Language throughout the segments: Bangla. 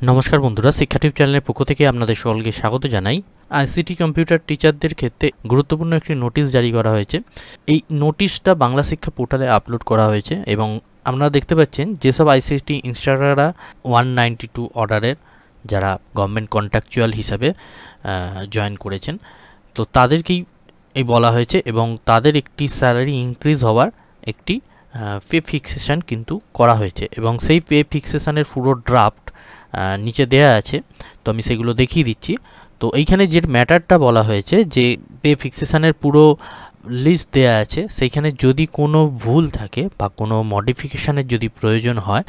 নমস্কার বন্ধুরা, শিক্ষাটিপ চ্যানেলের পক্ষ থেকে আপনাদের সকলকে স্বাগত জানাই। আইসিটি কম্পিউটার টিচারদের ক্ষেত্রে গুরুত্বপূর্ণ একটি নোটিশ জারি করা হয়েছে। এই নোটিশটা বাংলা শিক্ষা পোর্টালে আপলোড করা হয়েছে এবং আপনারা দেখতে পাচ্ছেন যেসব আইসিটি ইনস্ট্রাক্টররা 192 অর্ডারের যারা গভর্নমেন্ট কন্ট্রাকচুয়াল হিসাবে জয়েন করেছেন, তো তাদেরকেই এই বলা হয়েছে এবং তাদের একটি স্যালারি ইনক্রিজ হওয়ার একটি পে ফিক্সেশন কিন্তু করা হয়েছে এবং সেই পে ফিক্সেশনের পুরো ড্রাফট নিচে দেয়া আছে। তো আমি সেগুলো দেখিয়ে দিচ্ছি। তো এইখানে যে ম্যাটারটা বলা হয়েছে যে পে ফিক্সেশনের পুরো লিস্ট দেয়া আছে, সেইখানে যদি কোনো ভুল থাকে বা কোনো মডিফিকেশানের যদি প্রয়োজন হয়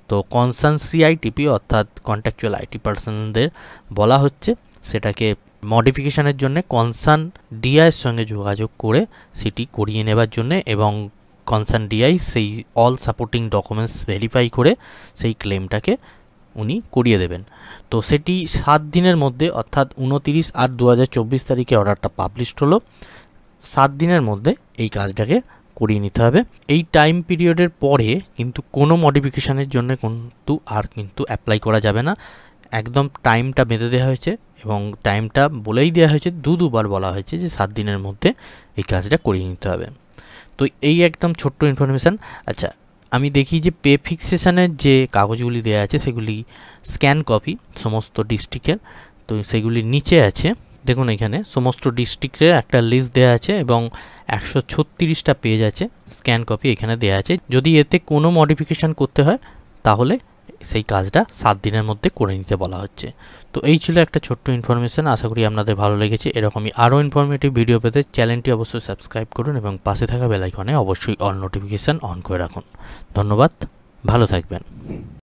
তো কনসার্ন সিআইটিপি অর্থাৎ কন্ট্রাকচুয়াল আইটি পার্সনদের বলা হচ্ছে সেটাকে মডিফিকেশানের জন্য কনসার্ন ডিআইয়ের সঙ্গে যোগাযোগ করে সেটি করিয়ে নেবার জন্য এবং কনসার্ন ডিআই সেই অল সাপোর্টিং ডকুমেন্টস ভেরিফাই করে সেই ক্লেমটাকে উনি করিয়ে দেবেন। তো সেটি 7 দিনের মধ্যে অর্থাৎ 29/8/2024 তারিখে অর্ডারটা পাবলিশড হলো। 7 দিনের মধ্যে এই কাজটাকে করিয়ে নিতে হবে। এই টাইম পিরিয়ডের পরে কিন্তু কোনো মডিফিকেশানের জন্য কিন্তু অ্যাপ্লাই করা যাবে না। একদম টাইমটা বেঁধে দেওয়া হয়েছে এবং টাইমটা বলেই দেওয়া হয়েছে, দুবার বলা হয়েছে যে 7 দিনের মধ্যে এই কাজটা করিয়ে নিতে হবে। তো এই একদম ছোট্ট ইনফরমেশান। আচ্ছা, আমি দেখি যে পে ফিক্সেশনের যে কাগজগুলি দেওয়া আছে সেগুলি স্ক্যান কপি সমস্ত ডিস্ট্রিক্টের। তো সেগুলি নিচে আছে, দেখুন এখানে সমস্ত ডিস্ট্রিক্টের একটা লিস্ট দেওয়া আছে এবং 136টা পেজ আছে, স্ক্যান কপি এখানে দেওয়া আছে। যদি এতে কোনো মডিফিকেশান করতে হয় তাহলে সেই কাজটা 7 দিনের মধ্যে করে নিতে বলা হচ্ছে। তো এই ছিল একটা ছোট্ট ইনফরমেশান। আশা করি আপনাদের ভালো লেগেছে। এরকমই আরও ইনফরমেটিভ ভিডিও পেতে চ্যানেলটি অবশ্যই সাবস্ক্রাইব করুন এবং পাশে থাকা বেল আইকনে অবশ্যই অল নোটিফিকেশান অন করে রাখুন। ধন্যবাদ, ভালো থাকবেন।